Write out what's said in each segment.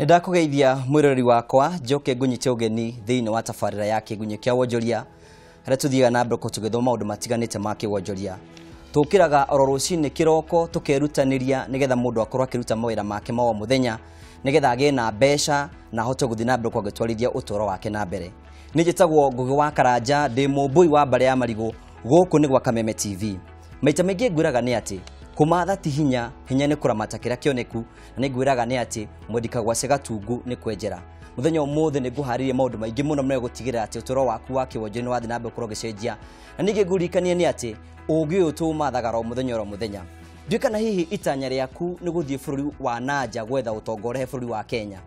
Ndakugeithia mwirori wakwa njoke ngunyite ugeni thiini wa tabarira ya kigunyo kia wonjoria haria tuthiaga na mbere tugithoma maundu matiganite ma kiwonjoria. Tukiraga oro rucini kiroko tukerutaniria nigetha mundu akorwo akiruta mawira make ma muthenya nigetha agie na mbeca na hote guthi na mbere kwagitwarithia utoro wake na mbere. Nijitagwo Ngugi wa Karanja ndi mumbui wa mbare ya marigo guku ni gwa Kameme TV. Maita maingi ngwiraga ni ati kumatha ti hinya ni kuramata kiria kioneku na ningwiraga ni ati mwendika gwa Segatungu ni kwenjera. Muthenya umuthi ni nguharirie maundu maingi muno mwe gutigirira ati utoro waku wa kiwonjo ni wathi na mbere kurwo gicenjia na ningi ngurikanie ni ati ugi utu mathagara muthenya muthenya. Ndikana hihi itanya riaku ni guthie bururi wa nanja gwetha utongore bururi wa Kenya.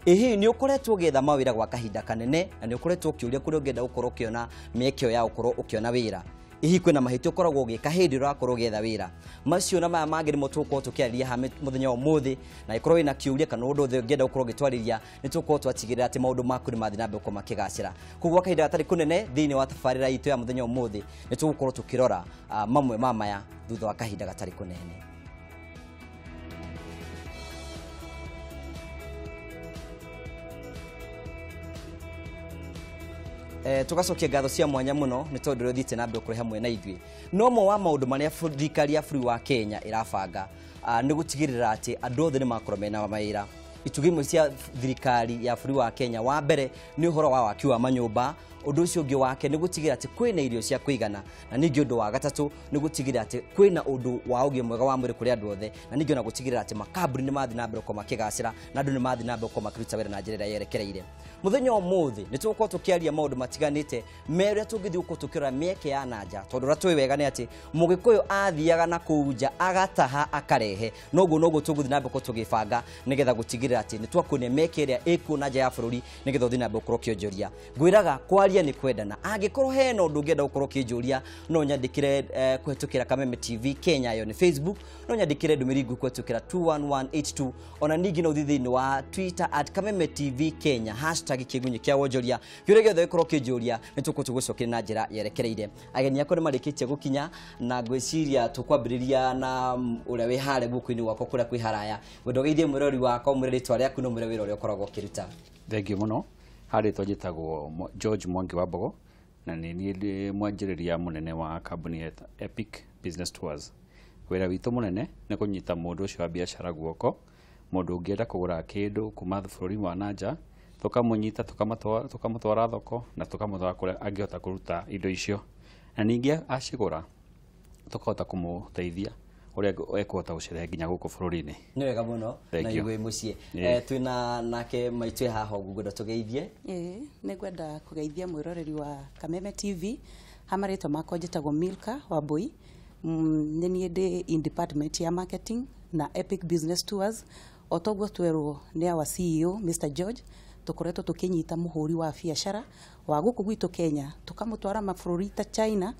Hihi ni ukoretwo getha mawira gwa kahinda kanene na ni ukoretwo ukiuria kuri ungenda ukorwo ukiona miekeo ya ukorwo ukiona wira. Hihi kwina mahiti ukoragwo ugika hindi urakorwo getha wira. Macio na maya mangiri mutuko tukiaria ha muthenya umuthi na ikorwo ina kiuria kana undu the ungenda ukorwo gitwariria ni tuko twatigirira ati maundu maku ni mathi na mbere kwa makigacira. Kugwa kahinda gatari kunene thiini wa tabarira itu ya muthenya umuthi ni tugukorwo tukirora mamwe mamaya thutha wa kahinda gatari kunene. Tugacokia ngatho cia mwanya muno ni tondu ruthite na mbere kuri hamwe na ithui. No mo wa maundu maria thirikari ya bũrũri wa Kenya irabanga ni gutigirira ati andu othe ni makorwo mena mawira. Itugimwe cia thirikari ya bũrũri wa Kenya wa mbere ni uhoro wa waki wa manyumba. Undu ucio ungi wake ni gutigirira ati kwina irio cia kuigana na ningi undu wa gatatu ni gutigirira ati kwina undu wa ugi mwega wa mwiri kuri andu othe na ningi ona gutigirira ati makaburi ni mathi na mbere kwa makigacira na andu ni mathi na mbere kwa makiruta wira na njira yerekereire. Muthenya umuthi ni tuko tukiaria maundu matiganite meria tungithi uko tukira mieke ya nanja tondu ratwe wega ni ati mugikuyu athiaga na kuuja agataha akarehe noguo tuguthi na mbere tugibanga nigetha gutigirira ati ni twakune mieke iria iku nanja ya bururi nigetha uthi na mbere ukorwo kionjoria. Ngwiraga kwaria ni kwendana angikorwo hena undu ungienda ukorwo kinjuria no nyandikire kwetukira Kameme TV Kenya yo ni Facebook no nyandikire ndumirigu kwetukira 21182 ona ningi no thithini wa Twitter @Kameme TV Kenya #kigunyo kia wonjoria kiure giothe ikorwo kinjuria ni tugucokera na njira yerekereire. Ageni akore marikitie gukinya na ngwiciria tukwambiriria na uria wi hare guku-ini gwako kuria kwi haraya wendo geithie mwirori wako mwiriri twaria kuno mwire wira uria ukoragwo kiruta. Thank you muno. Hari twajitagwo George Mwangi wa Mbogo na ni mwanjiriria munene wa kambuni ya Epic Business Tours. Wira witu munene ni kunyita mundu ucio wa biashara guoko mundu ungienda kugura kindu kuma bururi wa nanja tukamunyita tukamutwara thoko na tukamutwara kuria angihota kuruta indo icio na ningi acigura tukahota kumuteithia uria ekuhota gucirehe nginya guku bururi-ini. Ni wega muno na igwe mucie. Twina nake maitwe haha ngwenda tugeithie. Ni ngwenda kugeithia mwiroreri wa Kameme TV hamaritwa makwa njitagwo Milka Wambui. Ni nie ndi in department ya marketing na Epic Business Tours. Otogwo twerwo ni our CEO Mr George tukoretwo tukinyita muhuri wa biashara wa guku gwitu Kenya tukamutwara mabũrũri ta China,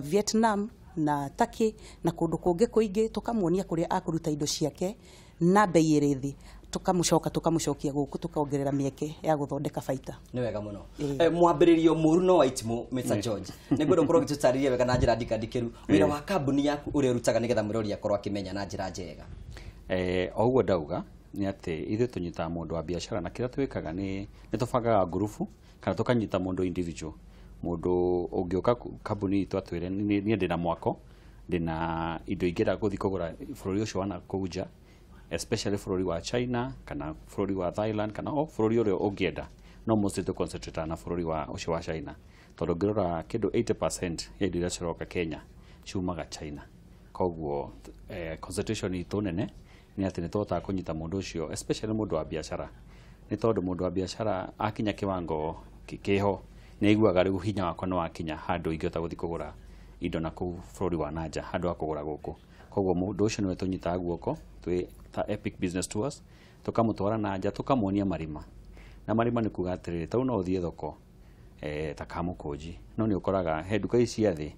Vietnam na Turkey na kundu kungi kuingi tukamuonia kuria akuruta indo ciake na bei iri thi tukamucokia guku tukaongerera mieke ya guthondeka baita. Ni wega muno. Mwambiririo muru no waitimu Mr George ni ngwenda ukorwo gitutaririe wega na njira ndikiru wira wa kambuni yaku uri urutaga nigetha mwirori akorwo akimenya na njira njega. Oguo ndauga ni ati ithu tunyita mundu wa biashara na kira twikaga ni tubangaga grupu kana tukanyita mundu individual mundu ungioka kambuni itu atwire ni ndina mwako ndina indo ingera guthi kugura bururi ucio wana kuja especially bururi wa China kana bururi wa Thailand kana bururi urio ungienda no mostly to concentrate na bururi wa ucio wa China tondu ngirora kindu 80% ya indo iria ciroka Kenya ciumaga China. Koguo concentration itu nene ni ati ni tota kunyita mundu ucio especially mundu wa biashara ni tondu mundu wa biashara akinya kiwango kiho ni aiguaga riu hinya wakwa no akinya handu ingihota guthi kugura indo na ku bururi wa nanja handu akugura guku. Koguo mundu ucio niwe tunyita guoko twi ta Epic Business Tours tukamutwara nanja tukamuonia marima na marima ni kuga atiriri tau no uthie thoko ta Kamukunji no ni ukoraga henduka ici athi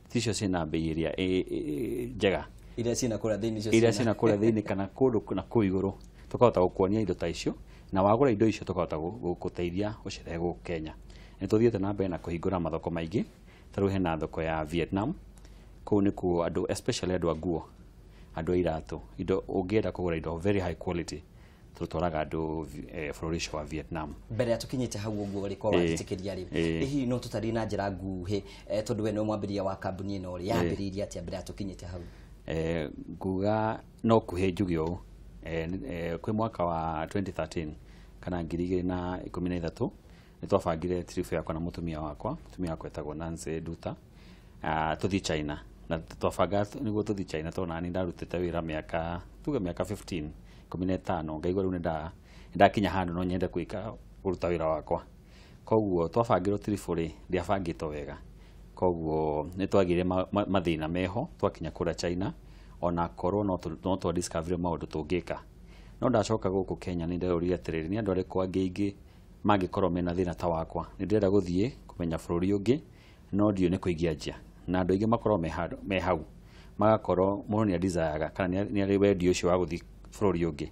ticio cina bei iria njega iria cina kura thiini kana kundu na kuiguru tukahota gukuonia indo ta icio na wagura indo icio tukahota gukuteithia ucirehe guku Kenya. Ni tuthiete na mbere na kuhingura mathoko maingi taru hena thoko ya Vietnam kuu ni ku andu especially andu a nguo andu a iratu indo ungienda kugura indo very high quality tutwaraga andu bũrũri ũcio wa Vietnam. Mbere ya tukinyite hau ũguo rĩkorwo wagĩtĩkĩria rĩ hihi no tũtarie na njĩra nguhĩ tondũ we no mwambĩrĩria wa kambuni ĩno rĩ yambĩrĩirie atĩa mbere ya tukinyite hau? Nguga no kuhe njuge ũũ kwĩ mwaka wa 2013 kana 2013 nĩ twabangire trip yakwa na mũtumia wakwa etagwo Nancy Duta tuthi China, na twabanga nĩguo tuthi China tondũ nani ndarutĩte wĩra mĩaka 15 ngaigua rĩu nĩ ndakinya handũ no nyende kũruta wĩra wakwa. Koguo twabangirwo trip rĩ ndiabangĩtwo wega, koguo nĩ twagire mathĩna meho twakinya kũrĩa China, ona korwo no twa discover maũndũ tũngĩka. No ndacoka gũkũ Kenya nĩ nderorire atĩrĩrĩ nĩ andũ arĩkũ angĩ mangĩkorwo mena thĩna ta wakwa, nĩ ndĩrenda gũthiĩ kũmenya bũrũri ũngĩ no ndiũ nĩ kũigia njia, na andũ aingĩ makorwo me hau magakorwo mũndũ nĩ desire kana nĩ arĩ wendi ũcio wa gũthiĩ bũrũri ũngĩ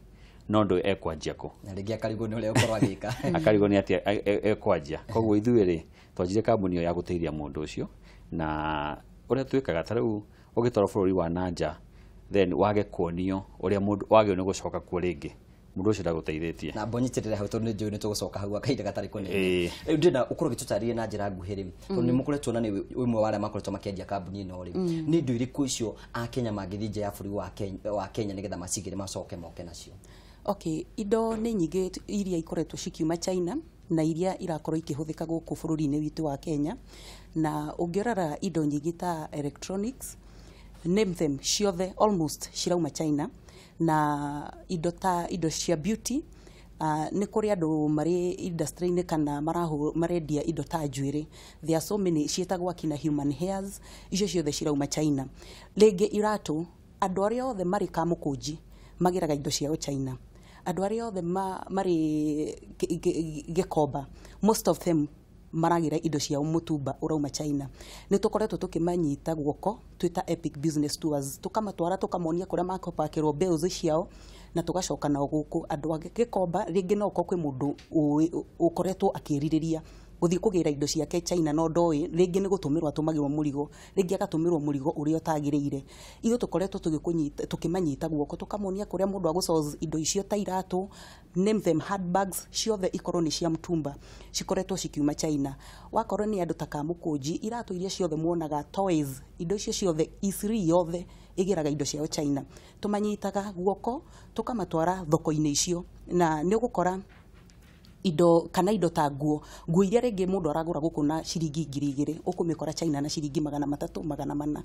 no ndũ ekwanjia kũ, na rĩngĩ akarigwo nĩ ũrĩa ũkorwo agĩka akarigwo nĩ atĩa ekwanjia. Koguo ithuĩ rĩ twanjire kambuni ĩyo ya gũteithia mũndũ ũcio, na ũrĩa twĩkaga ta rĩu ũgĩtwarwo bũrũri wa nanja then wage kuonio ũrĩa mũndũ wagĩrĩirwo nĩ gũcoka kuo rĩngĩ, mũndũ ũcio ndagũteithĩtie na mbonyitĩrĩra hau tondũ nĩ njũĩ nĩ tũgũcoka hau akahinda gatarĩ kũnene. Rĩu ndĩna ũkorwo ũgĩtũtarĩria na njĩra nguhĩ rĩ tondũ nĩ mũkoretwo na nĩ ũmwe wa arĩa makoretwo makĩendia kambuni ĩno rĩ nĩ indo irĩkũ icio Akenya mangĩthiĩ nja ya bũrũri wa Kenya nĩgetha macigĩre macoke moke nacio? Okay, indo nĩ nyingĩ iria ikoretwo cikiuma China na iria irakorwo ikĩhũthĩka gũkũ bũrũri-inĩ witũ wa Kenya, na ũngĩrora indo nyingĩ ta electronics name them ciothe almost cirauma China, na indo cia beauty nĩ kũrĩ andũ marĩ industry-inĩ kana marendia indo ta njuĩrĩ, there are so many ciĩtagwo akina human hairs, icio ciothe cirauma China. Rĩngĩ iratũ, andũ arĩa othe marĩ Kamũkũnji magĩraga indo ciao China, andũ arĩa othe marĩ Gĩkomba most of them maragira indo ciao Mũtumba ũrauma China. Nĩ tũkoretwo tũkĩmanyita guoko twĩta Epic Business Tours, tũkamatwara tũkamonia kũrĩa makopakĩrwo bills ciao na tũgacoka nao gũkũ. Andũ a Gĩkomba rĩngĩ no kwĩ mũndũ ũkoretwo akĩrirĩria gũthiĩ kũgĩra indo ciake China no ndoĩ rĩngĩ nĩ gũtũmĩrwo atũmagĩrwo mũrigo, rĩngĩ agatũmĩrwo mũrigo ũrĩa ũtagĩrĩire. Ithuĩ tũkoretwo tũkĩmanyita guoko tũkamonia kũrĩa mũndũ agũsource indo icio ta iratũ, name them handbags, ciothe ikorwo nĩ cia Mũtumba cikoretwo cikiuma China. Wakorwo nĩ andũ ta Kamũkũnji, iratũ iria ciothe muonaga, toys, indo icio ciothe isiri yothe igĩraga indo ciao China. Tũmanyitaga guoko tũkamatwara thoko-inĩ icio, na nĩ ũgũkora indo kana indo ta nguo iria rĩngĩ mũndũ aragũra gũkũ na ciringi 2,000 ũkũmĩkora China na ciringi 300 400.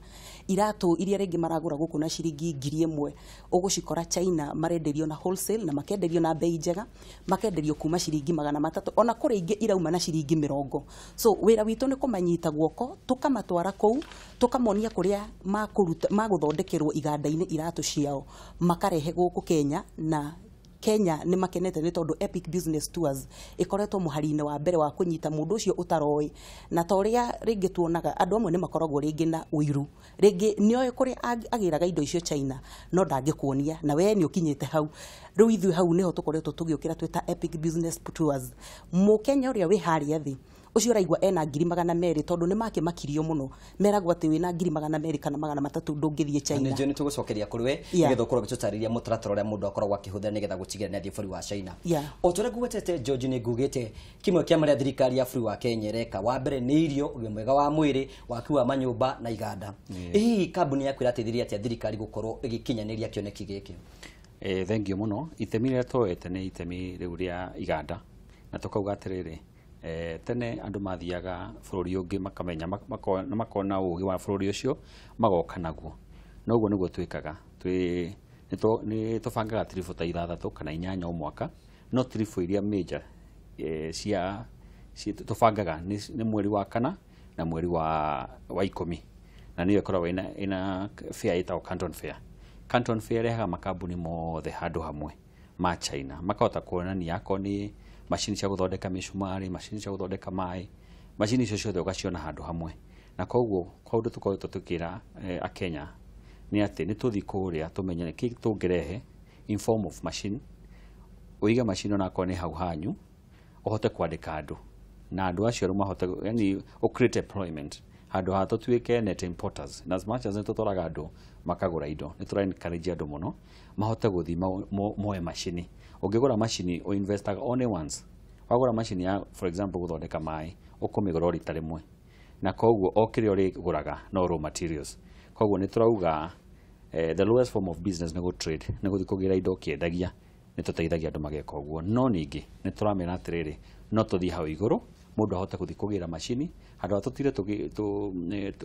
Iratũ iria rĩngĩ maragũra gũkũ na ciringi 1,000 ũgũcikora China marenderio na wholesale na makenderio na bei njega, makenderio kuma ciringi 300, ona kũrĩ ingĩ irauma na ciringi 40. So wĩra witũ nĩ kũmanyita guoko tũkamatwara kũu tũkamonia kũrĩa magũthondekerwo iganda-inĩ iratũ ciao makarehe gũkũ Kenya, na Kenya nĩ makenete nĩ tondũ Epic Business Tours ikoretwo mũhari-inĩ wa mbere wa kũnyita mũndũ ũcio ũtaroĩ, na ta ũrĩa rĩngĩ tuonaga andũ amwe nĩ makoragwo rĩngĩ na ũiru, rĩngĩ nĩoĩ kũrĩa agĩraga indo icio China no ndangĩkuonia na we nĩ ũkinyĩte hau. Rĩu ithuĩ hau nĩho tũkoretwo tũgĩũkĩra twĩta Epic Business Tours. Mũkenya ũrĩa wĩ harĩa thĩ ucio raigwa ena 200,000 tondu ni make makirio muno, meragwo ati wina 200,000 kana 300 ndungithie China. Nĩ tũgũcokeria kũrĩ we nĩgetha ũkorwo ũgĩtũtarĩria mũtaratara ũrĩa mũndũ akoragwo akĩhũthĩra nĩgetha gũtigĩrĩra nĩ athiĩ bũrũri wa China. O tũrĩa ngugĩtete George nĩ ngugĩte kimwe kĩa marĩa thirikari ya bũrũri wa Kenya ĩreka, wa mbere nĩ irio, ũgima mwega wa mwĩrĩ, waki wa manyũmba na iganda. Hihi kambuni yaku ĩrateithĩrĩria atĩa thirikari gũkorwo ĩgĩkinyanĩria kĩoneki gĩkĩ? Thank you muno. Itemi rĩrĩa twoete nĩ itemi rĩu rĩa iganda, na tukauga atĩrĩrĩ tene andu mathiaga bũrũri ũngĩ makamenya makona ũũgĩ wa bũrũri ũcio magoka naguo. Noguo nĩguo twĩkaga, nĩ tũbangaga trip ta 6 kana 8 o mwaka, no trip iria major cia tũbangaga nĩ mweri wa 4 na mweri wa 10, na nĩyo ĩkoragwo ina fair ĩtagwo Canton Fair. Canton Fair ĩrehaga makambuni mothe handũ hamwe ma China, makahota kuonania akorwo nĩ machine cia gũthondeka mĩcumarĩ, machine cia gũthondeka maĩ, machine icio ciothe ũgaciona handũ hamwe. Na koguo kaũndũ tũkoretwo tũkĩra Akenya nĩ atĩ nĩ tũthiĩ kũrĩa tũmenye nĩkĩ tũngĩrehe in form of machine, ũiga machine onakorwo nĩ hau hanyu, ũhote kwandĩka andũ na andũ acio mahote, yani create employment, handu ha tutuike net importers, na as much as nitutwaraga andu makagura indo nitura encourage andu muno mahote guthi moe machine. Ungigura machine o investaga only once. Wagura machine ya for example guthondeka mai ukumigura rita rimwe, na koguo okire uri guraga no raw materials. Koguo niturauga the lowest form of business nego trade nego thikugira indo kiendagia nituteithagia andu mageka uguo. No ningi nituramera atiriri no tuthi hau iguru mundu ahote kuthi kugira machine handu atutire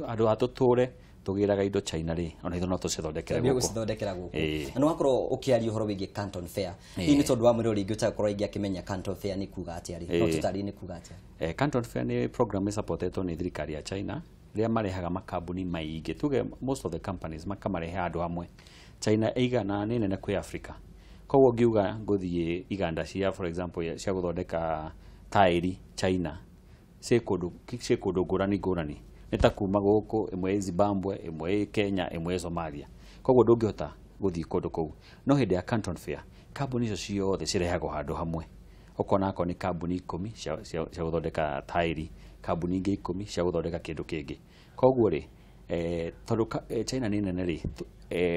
handu atuture tugiraga indo China ri ona itho no tucithondekere guku gucithondekera guku. Na wakorwo ukiaria uhoro wigie Canton Fair ni tondu wa mwiro ringi utakorwo ingi akimenya Canton Fair ni kuga atiari no tutari ni kuga atiari. Canton Fair ni program supported ni thirikari ya China ria marehaga makambuni maingi tuge most of the companies makamareha andu amwe. China igana ni nene kwi Africa, koguo ngiuga nguthie iganda cia for example cia guthondeka tairi China kundu ngurani nita kuma guku imwe Zimbabwe imwe Kenya imwe Somalia, koguo ndungihota guthie kundu kou. No hindi ya Canton Fair kambuni icio ciothe cirehagwo handu hamwe, ukona ko ni kambuni 10 cia guthondeka tairi, kambuni ingi 10 cia guthondeka kindu kingi. Koguo ri tondu China ni nene ri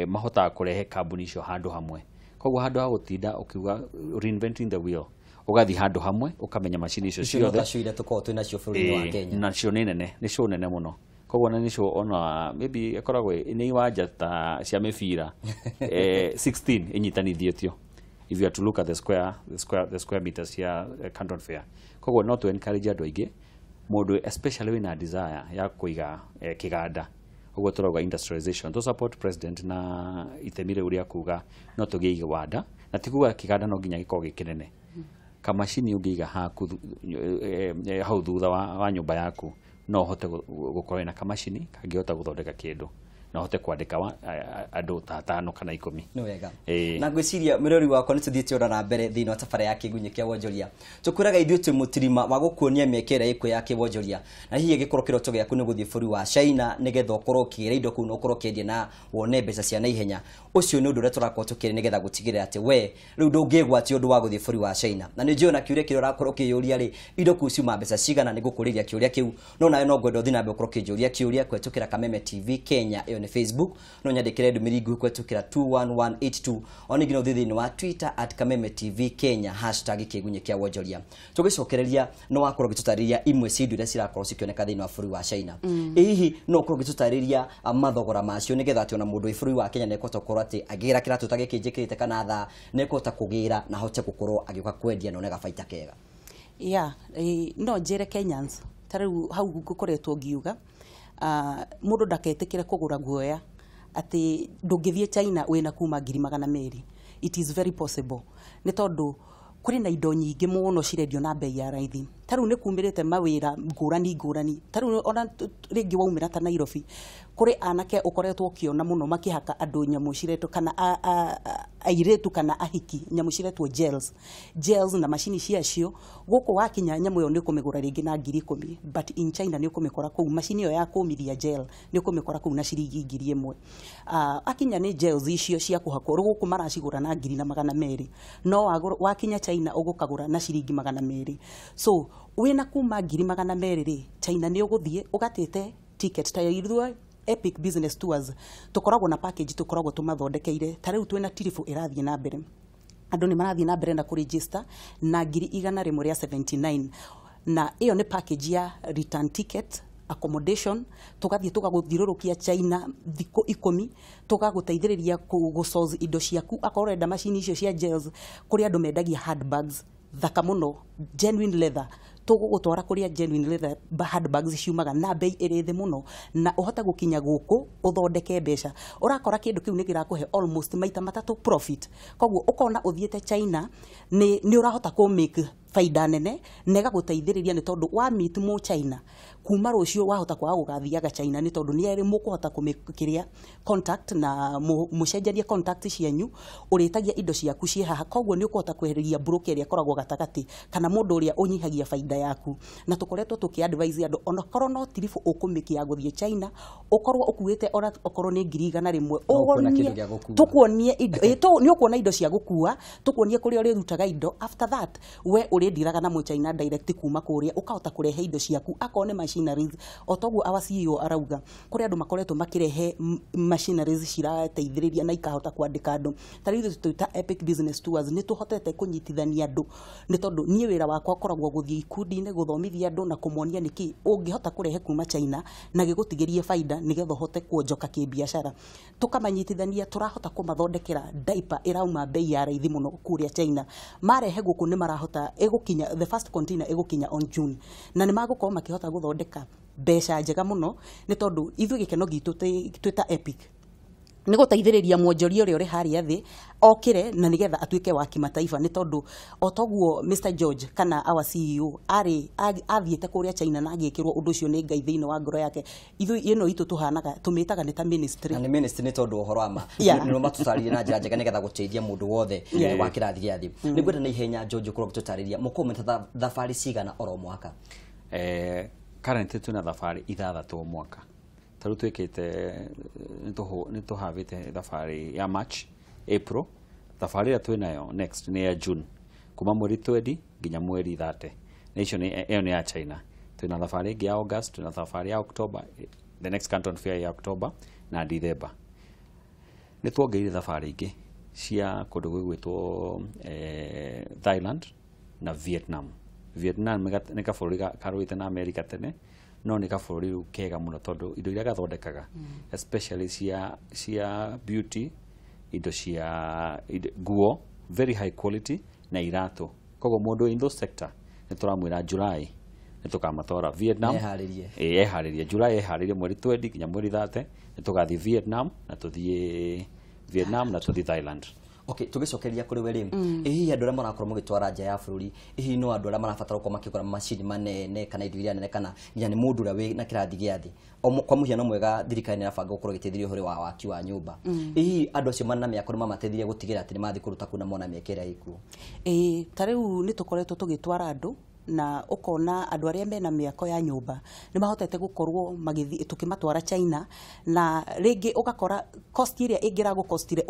mahota kurehe kambuni icio handu hamwe. Koguo handu ha gutinda ukiuga reinventing the wheel ugathi handu hamwe ukamenya machine icio ciothe ciothe tuko twina cio bũrũri wa Kenya na cio nene ni cio nene muno. Koguo na nicio ona maybe akoragwo ni wanja ta cia mibira 16 inyitanithitio if you are to look at the square meters here Canton Fair. Koguo no to encourage andu aingi mundu especially wina desire ya kuiga kiganda uguo turauga industrialization to support president na itemire uria kuga no tugie wanda na tikuga kiganda no nginya giko gikinene kamashini ungiga haku hau thutha wa nyumba yaku no hote gukorwo na kamashini kangihota guthondeka kindu na hote kwandika andu ta 5 kana 10. No wega na gwiciria mirori wakwa ni tuthiite ora na mbere thina tabara ya kigunye kia wonjoria tukuraga ithuĩ twi mutirima wa gukuonia miekera iko ya kiwonjoria na hihi gikorwo kiroto giaku ni guthie bũrũri wa China nigetha ukorwo kiira indo kuu no ukorwo kiendia na wone mbeca cia na ihenya. Ucio ni undu ure turakorwo tukire nigetha gutigirira ati we riu ndungigwati undu wa guthie bũrũri wa China na ni njiona kiure kire urakorwo kiyuria ri indo kuu ciuma mbeca cigana ni gukuriria kiuria kiu no nawe no gwenda thina mbe ukorwo kijuria kiuria kwetukira Kameme TV Kenya iyo ni Facebook no nyandikire ndumiringu kwetukira 21182 oni ngino thithini wa Twitter @Kameme TV Kenya #kigunye kia wonjoria. Tugicokereria no wakorwo gitutariria imwe cia indo cirakorwo cikioneka thini wa bũrũri wa China. Hihi no ukorwo gitutariria mathogora macio nigetha ati ona mundu bũrũri wa Kenya nekota gukorwo ati agira kiratu tagikinjikirite kana tha nekota kugira na hote gukorwo agioka kwendia na onega baita kega. No njire Kenyans tariu hau gukoretwo ngiuga mundu ndaketikire kugura guoya ati ndungithie China wina kuma 200,000. It is very possible ni tondu kuri na indo nyingi muno cirendio na bei ya raithi. Tariu ni kumirite mawira ngurani tariu ona ringi waumira ta Nairobi kuri anake ukoretwo kiona muno makihaka andu nyamu ciretu kana airetu kana ahiki nyamu ciretwo gels na machine ciacio guku wakinya nyamu yo ni kumigura ringi na 10,000 but in China ni kumikora kuu machine yo ya kumithia gel ni kumikora kuu na ciringi 1,000. Akinya ni gels icio cia kuhakwo guku maracigura na 200,000 no wakinya China ugukagura na ciringi 200. So wina kuma 200,000 ri China ni uguthie ugatete ticket ta yirwe Epic Business Tours tukoragwo na package tukoragwo tumathondekeire tariu twina tirifu irathie na mbere andu ni marathie na mbere na ku register na 179 na iyo ni package ya return ticket accommodation tugathie tugaguthirurukia China thiko 10 tugaguteithiriria gusource indo ciaku akorenda machine icio cia gels kuri andu mendagia handbags thaka muno genuine leather tugugutwara kuria genuine leather handbags ciumaga na bei irithi muno na uhota gukinya guku uthondeke mbeca urakora kindu kiu nigirakuhe almost maita matatu profit. Koguo ukona uthiete China ni urahota ku make faida nene nega guteithiriria ni tondu wa meet mu China kuma rucio wahota kwa gugathiaga China ni tondu ni eri mukuhota kumikiria contact na mucenjaria contact cianyu uritagia indo ciaku cie haha. Koguo ni ukuhota kwehereria broker ria koragwo gatagati kana mundu uria unyihagia faida yaku na tukoretwo tukiadvise andu ona korwo no tirifu ukumikia guthie China ukorwo ukuite ona okorwo ni 100,000 ugonie tukuonie indo ni ukuona indo cia gukua tukuonie kuria uri rutaga indo after that we uri ndiraga na mu China direct kuma kuria ukahota kurehe indo ciaku akone machine machineries otoguo our CEO arauga kuri andu makoretwo makirehe machineries cirateithĩrĩria na ikahota kwandĩka andu tari tuta Epic Business Tours ni tuhotete kunyitithania andu ni tondu nie wira wakwa koragwo guthii ikundi-ini guthomithia andu na kumonia niki ungihota kurehe kuma China na gigutigirie faida nigetha hote kuonjoka kibiashara tukamanyitithania turahota kumathondekera diaper irauma bei ya raithi muno kuria China marehe guku ni marahota egukinya the first container egukinya on June na ni magukorwo makihota guthondeka mbeca njega muno ni tondu ithu gikeno gitu twita Epic ni guteithĩrĩria mwonjoria ũrĩa ũrĩ harĩa thĩ okire na nigetha atuĩke wa kimataifa ni tondu otoguo Mr George kana our CEO athiĩte kũrĩa China na agĩkĩrwo ũndũ ũcio nĩ Ngai thĩinĩ wa ngoro yake ithu ĩno itũ tuhanaga tumĩtaga nĩ ta ministry na nĩ ministry nĩ tondu ũhoro wa ma nĩ matũtarĩrie na njĩra njega nigetha gũteithia mũndũ wothe wa kĩrathi gĩa thĩ nĩ ngwenda na ihenya George ũkorwo ũtũtarĩria mũkomenta thabarĩ cigana oro mwaka currently tuna thabarĩ 6 mwaka taru twikite nituhavite thabarĩ ya March April thabarĩ ĩrĩa twĩnayo next ni ya June kuma mweri 20 nginya mweri 30 nation ĩyo ni ya China twina thabarĩ ĩngĩ ya August twina thabarĩ ya October the next Canton Fair ya October na December ni tuongeire thabarĩ ingĩ cia kũndũ gwĩtwo Thailand na Vietnam nĩ kabũrũri karũĩte na America tene no ni kabũrũri rĩu kega mũno tondu indo iria gathondekaga especially cia beauty indo cia nguo very high quality na irato koguo mũndũ in those sector ni turamwĩra July ni tukamatwara Vietnam eharirie July eharirie mweri 20 nginya mweri 30 ni tugathi Vietnam na tuthi Thailand. Okay, tugicokeria kuri we ri hihi andu aria marakorwo mugitwara nja ya bururi hihi no andu aria marabatara gukorwo makigura macini manene kana indo iria nene kana nginya ni mundu uria wi na kirathi gia thi kwa muhiano mwega thirikari ni irabanga gukorwo giteithiria uhuri wa waki wa nyumba hihi andu acio manna miako ni mamateithiria gutigira ati ni mathi kuruta kuna mona miekera iku tariu ni tukoretwo tugitwara andu na ukona andu aria mena miako ya nyumba ni mahotete gukorwo magithi tukimatwara China na ringi ugakora cost iria ingira go costire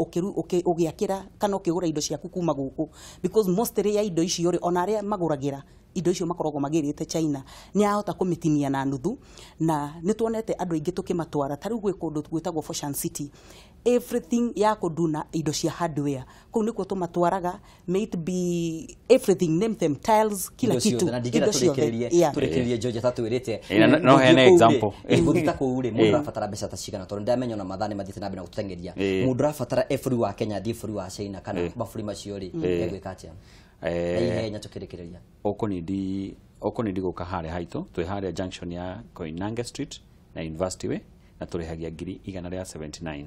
ugiakira kana ukigura indo ciaku kuma guku because most ya indo icio ri ona aria maguragira indo icio makoragwo magirite China ni ahota kumitinia na nuthu na ni tuonete andu aingi tukimatwara tariu gwe kundu gwitagwo Fashion City everything ya kuduna indo cia hardware kou nikuo tumatwaraga may it be everything name them tiles kila kitu na ndigira turekererie George tatuirite no hene example guthita kou ri mundu afatara mbeca ta cigana tondu ndamenya na mathani mathite na bina gutengeria mundu afatara bũrũri wa Kenya ndi bũrũri wa China kana mabũrũri macio ri egwika atia ihenya tukirekereria okonidi guka haria haitu twi haria junction ya Koinange Street na University Way na turihagia 179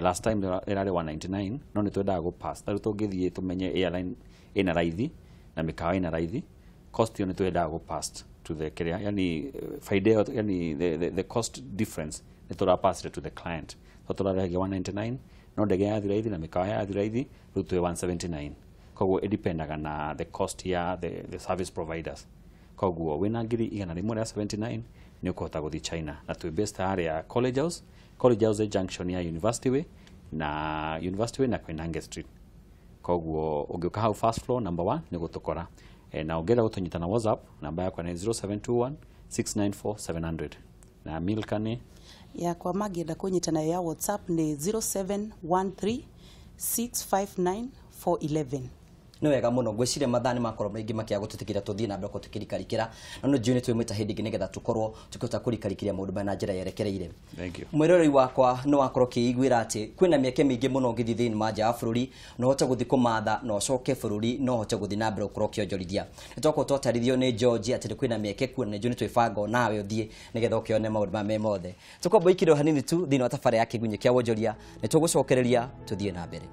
last time erare 199 no ni twendaga go pass tari tungithie tumenye airline ina raithi na mikawa ina raithi cost yo ni twendaga go pass to the carrier yani faida yani the cost difference ni tura pass to the client so turahagia 199 no ndege ya raithi na mikawa ya raithi rutwe 179 koguo idipendaga na the cost ya the service providers koguo wina ngiri 179 ni ukota guthi China na twi based area College House junction ya University Way na Koinange Street koguo ungiuka hau first floor number 1 ni gutukora na ungera gutunyita na WhatsApp namba yakwa ni 0721 694 700 na Milka ni ya kwa magienda kunyitana ya WhatsApp ni 0713 659 411 no wega muno gwiciria mathani makorwo maingi makia gututikira tuthii na mbere tukirikarikira na no juni twimita hindi ngi nigetha tukorwo tukihota kurikarikiria maundu na njira yerekereire. Thank you. Mwirori wakwa no wakorwo kiiguira ati kwina mieke mingi muno ngithi thiini manja ya bururi no hote guthi kumatha no coke bururi no hote guthi na mbere ukorwo kionjorithia nitoko twatarithio ni George ati kwina mieke kuona ni juni twibanga nawe uthie nigetha ukione maundu ma me mothe tukombo ikiro hanini tu thiini wa tafari yake gunye kia wonjoria nitugucokereria tuthie na mbere.